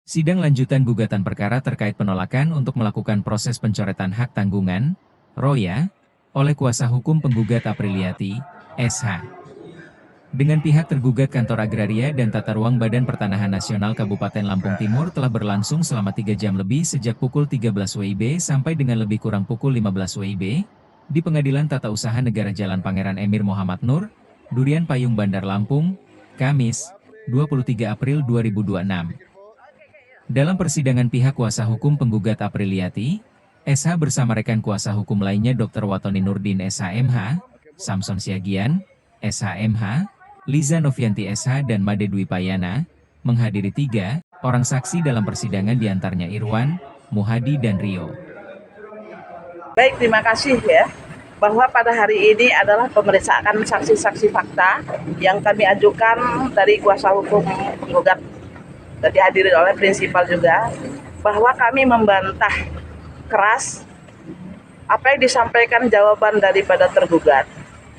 Sidang lanjutan gugatan perkara terkait penolakan untuk melakukan proses pencoretan hak tanggungan, ROYA, oleh kuasa hukum penggugat Apriliati, SH. Dengan pihak tergugat Kantor Agraria dan Tata Ruang Badan Pertanahan Nasional Kabupaten Lampung Timur telah berlangsung selama 3 jam lebih sejak pukul 13 WIB sampai dengan lebih kurang pukul 15 WIB, di Pengadilan Tata Usaha Negara Jalan Pangeran Emir Muhammad Nur, Durian Payung Bandar Lampung, Kamis, 23 April 2026. Dalam persidangan pihak kuasa hukum penggugat Apriliati, SH bersama rekan kuasa hukum lainnya Dr. Watoni Nurdin SHMH, Samson Siagian, SHMH, Liza Novianti SH dan Made Dwi Payana, menghadiri 3 orang saksi dalam persidangan diantaranya Irwan, Muhadi dan Rio. Baik, terima kasih ya. Bahwa pada hari ini adalah pemeriksaan saksi-saksi fakta yang kami ajukan dari kuasa hukum penggugat dan dihadiri oleh prinsipal juga, bahwa kami membantah keras apa yang disampaikan jawaban daripada tergugat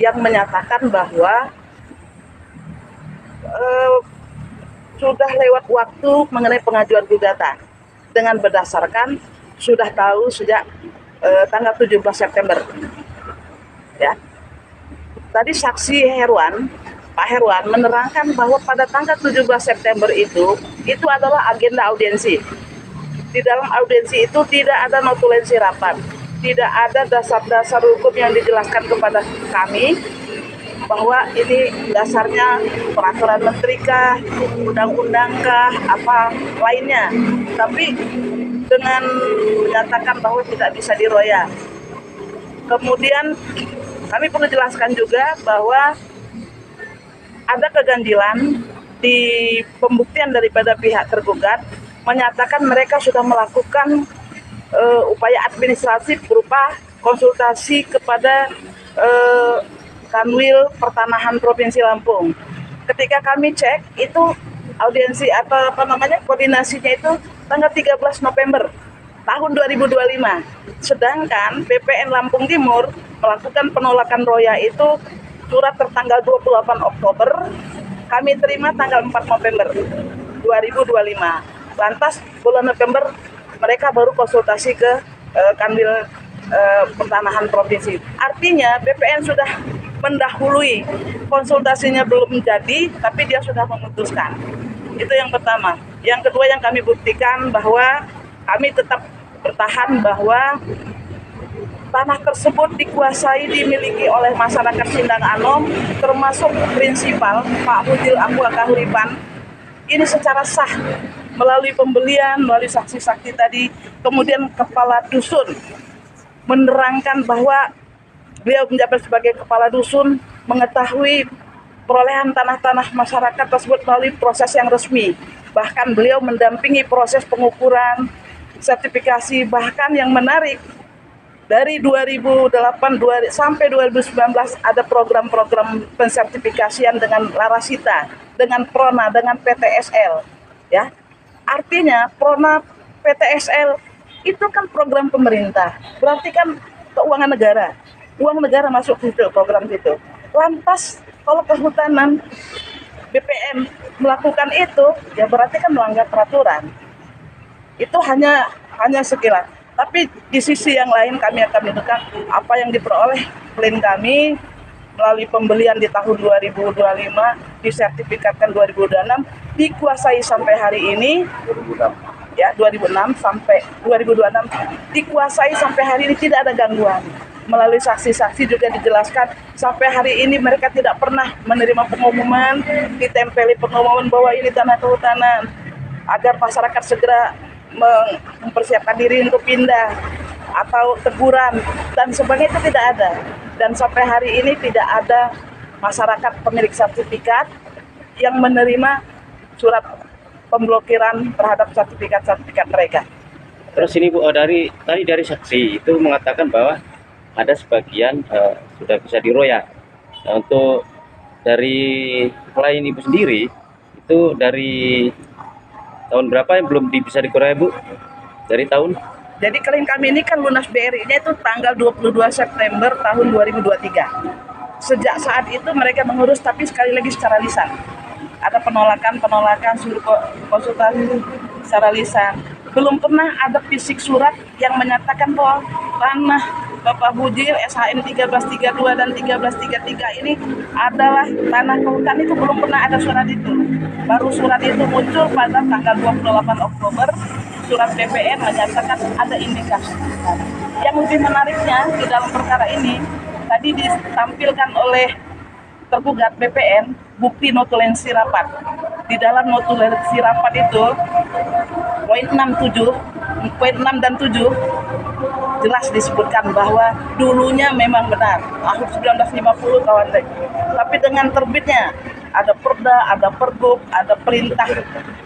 yang menyatakan bahwa sudah lewat waktu mengenai pengajuan gugatan dengan berdasarkan sudah tahu sejak tanggal 17 September. Ya. Tadi saksi Pak Herwan menerangkan bahwa pada tanggal 17 September itu adalah agenda audiensi. Di dalam audiensi itu tidak ada notulensi rapat, tidak ada dasar-dasar hukum yang dijelaskan kepada kami bahwa ini dasarnya peraturan menteri kah, undang-undang kah, apa lainnya. Tapi dengan menyatakan bahwa tidak bisa diroya. Kemudian kami perlu jelaskan juga bahwa ada keganjilan di pembuktian daripada pihak tergugat menyatakan mereka sudah melakukan upaya administratif berupa konsultasi kepada Kanwil Pertanahan Provinsi Lampung. Ketika kami cek itu audiensi atau koordinasinya itu tanggal 13 November tahun 2025. Sedangkan BPN Lampung Timur melakukan penolakan ROYA itu surat tertanggal 28 Oktober, kami terima tanggal 4 November 2025. Lantas bulan November mereka baru konsultasi ke Kanwil Pertanahan Provinsi. Artinya BPN sudah mendahului, konsultasinya belum jadi, tapi dia sudah memutuskan. Itu yang pertama. Yang kedua yang kami buktikan bahwa kami tetap bertahan bahwa tanah tersebut dikuasai dimiliki oleh masyarakat Sindang Anom, termasuk prinsipal Pak Mudil Aqua Kahuripan. Ini secara sah melalui pembelian, melalui saksi-saksi tadi, kemudian kepala dusun menerangkan bahwa beliau menjabat sebagai kepala dusun mengetahui perolehan tanah-tanah masyarakat tersebut melalui proses yang resmi. Bahkan beliau mendampingi proses pengukuran, sertifikasi, bahkan yang menarik dari 2008 sampai 2019 ada program-program pensertifikasian dengan Larasita, dengan Prona, dengan PTSL, ya. Artinya Prona, PTSL itu kan program pemerintah, berarti kan keuangan negara, uang negara masuk ke program itu. Lantas kalau kehutanan BPN melakukan itu, ya berarti kan melanggar peraturan. Itu hanya sekilas. Tapi di sisi yang lain kami akan menunjukkan apa yang diperoleh klien kami melalui pembelian di tahun 2025, disertifikatkan 2026, dikuasai sampai hari ini, ya 2006 sampai 2026, dikuasai sampai hari ini tidak ada gangguan. Melalui saksi-saksi juga dijelaskan sampai hari ini mereka tidak pernah menerima pengumuman, ditempeli pengumuman bahwa ini tanah kehutanan, agar masyarakat segera mempersiapkan diri untuk pindah atau teguran dan sebagainya, itu tidak ada. Dan sampai hari ini tidak ada masyarakat pemilik sertifikat yang menerima surat pemblokiran terhadap sertifikat mereka. Terus ini Bu, dari saksi itu mengatakan bahwa ada sebagian sudah bisa diroya. Nah, untuk dari klien Ibu sendiri itu dari tahun berapa yang belum bisa dikurai Bu? Dari tahun? Jadi klien kami ini kan lunas BRI-nya itu tanggal 22 September tahun 2023. Sejak saat itu mereka mengurus, tapi sekali lagi secara lisan. Ada penolakan suruh konsultasi secara lisan. Belum pernah ada fisik surat yang menyatakan bahwa tanah Bapak Bujil SHM 1332 dan 1333 ini adalah tanah kehutanan. Itu belum pernah ada surat itu. Baru surat itu muncul pada tanggal 28 Oktober, surat BPN menyatakan ada indikasi. Yang lebih menariknya di dalam perkara ini, tadi ditampilkan oleh tergugat BPN bukti notulensi rapat. Di dalam notulensi rapat itu poin 6 dan 7 jelas disebutkan bahwa dulunya memang benar tahun 1950 kawan. Tapi dengan terbitnya ada perda, ada pergub, ada perintah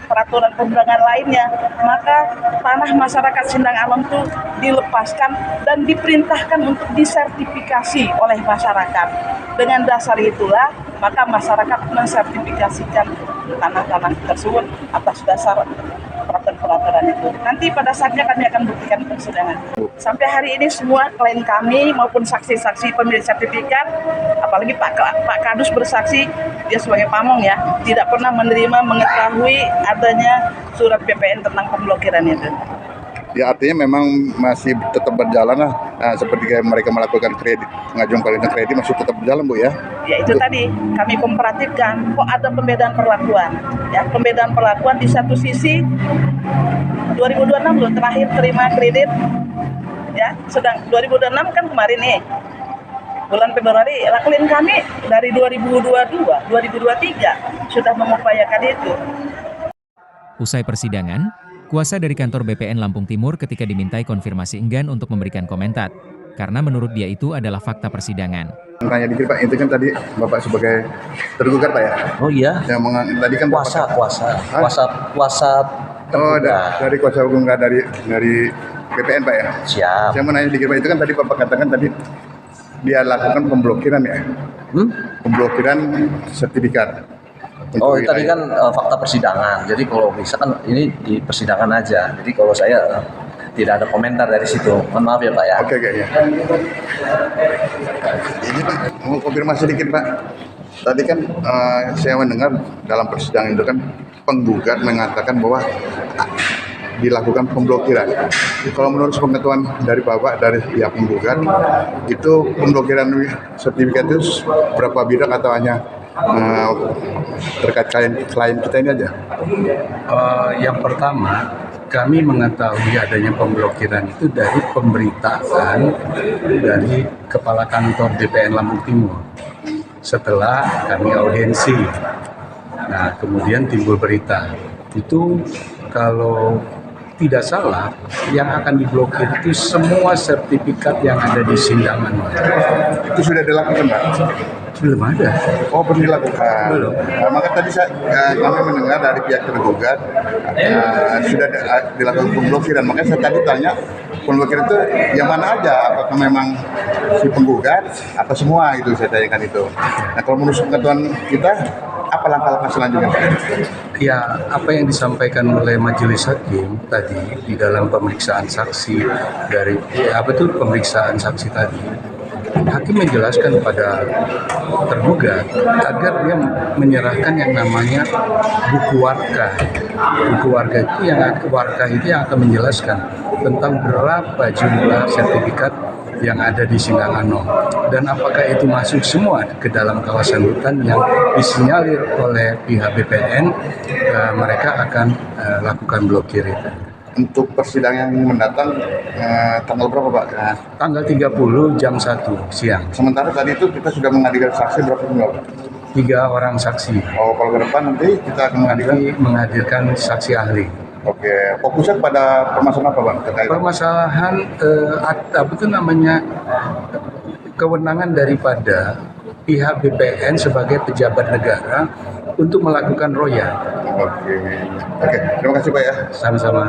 peraturan perundangan lainnya, maka tanah masyarakat Sindang Alam itu dilepaskan dan diperintahkan untuk disertifikasi oleh masyarakat. Dengan dasar itulah, maka masyarakat mensertifikasikan tanah-tanah tersebut atas dasar peraturan-peraturan itu. Nanti pada saatnya kami akan buktikan persidangan. Sampai hari ini semua klien kami maupun saksi-saksi pemilik sertifikat, apalagi Pak Kadus bersaksi, dia sebagai pamong ya, tidak pernah menerima mengetahui adanya surat BPN tentang pemblokiran itu. Ya artinya memang masih tetap berjalan lah, seperti kayak mereka melakukan kredit, pengajuan kredit masih tetap berjalan Bu ya? Ya itu tadi kami komparatifkan, kok ada pembedaan perlakuan. Ya, pembedaan perlakuan di satu sisi 2026 loh terakhir terima kredit, ya sedang 2026 kan kemarin nih, bulan Februari, klien kami dari 2022, 2023 sudah mengupayakan itu. Usai persidangan, kuasa dari kantor BPN Lampung Timur ketika dimintai konfirmasi enggan untuk memberikan komentar, karena menurut dia itu adalah fakta persidangan. Tanya dikit Pak, itu kan tadi Bapak sebagai tergugat Pak ya? Oh iya. Yang tadi kan kuasa. Oh, dari kuasa hukum nggak dari BPN Pak ya? Siap. Saya mau nanya dikit Pak, itu kan tadi Bapak katakan tadi dia lakukan pemblokiran ya? Pemblokiran sertifikat. Oh tadi kan fakta persidangan. Jadi kalau bisa kan ini di persidangan aja. Jadi kalau saya tidak ada komentar dari situ. Mohon maaf ya Pak ya. Oke ya. Ini Pak, mau konfirmasi dikit Pak. Tadi kan saya mendengar dalam persidangan itu kan penggugat mengatakan bahwa dilakukan pemblokiran. Kalau menurut pengetahuan dari Bapak, dari pihak penggugat, itu pemblokiran sertifikat itu berapa bidang atau hanya terkait klien kita ini aja? Yang pertama, kami mengetahui adanya pemblokiran itu dari pemberitaan dari Kepala Kantor BPN Lampung Timur. Setelah kami audiensi, nah kemudian timbul berita. Itu kalau tidak salah, yang akan diblokir itu semua sertifikat yang ada di Sindangan. Itu sudah dilakukan Pak? Belum ada. Oh belum dilakukan. Belum. Nah, maka tadi kami mendengar dari pihak tergugat sudah dilakukan pemblokiran. Makanya saya tadi tanya pemblokiran itu yang mana aja? Apakah memang si penggugat atau semua itu saya tanyakan itu. Nah kalau menurut pengetahuan kita apa langkah-langkah selanjutnya Pak? Ya, apa yang disampaikan oleh majelis hakim tadi di dalam pemeriksaan saksi dari pemeriksaan saksi tadi, hakim menjelaskan kepada tergugat agar dia menyerahkan yang namanya buku warka. Buku warka itu yang akan menjelaskan tentang berapa jumlah sertifikat yang ada di Sindangan dan apakah itu masuk semua ke dalam kawasan hutan yang disinyalir oleh pihak BPN, mereka akan lakukan blokir itu. Untuk persidangan yang mendatang tanggal berapa Pak? Tanggal 30 jam 1 siang. Sementara tadi itu kita sudah menghadirkan saksi berapa jumlah? 3 orang saksi. Oh kalau ke depan nanti kita akan menghadirkan saksi ahli. Oke, fokusnya pada permasalahan apa Bang? Permasalahan kewenangan daripada pihak BPN sebagai pejabat negara untuk melakukan roya. Oke, terima kasih Pak ya. Sama-sama.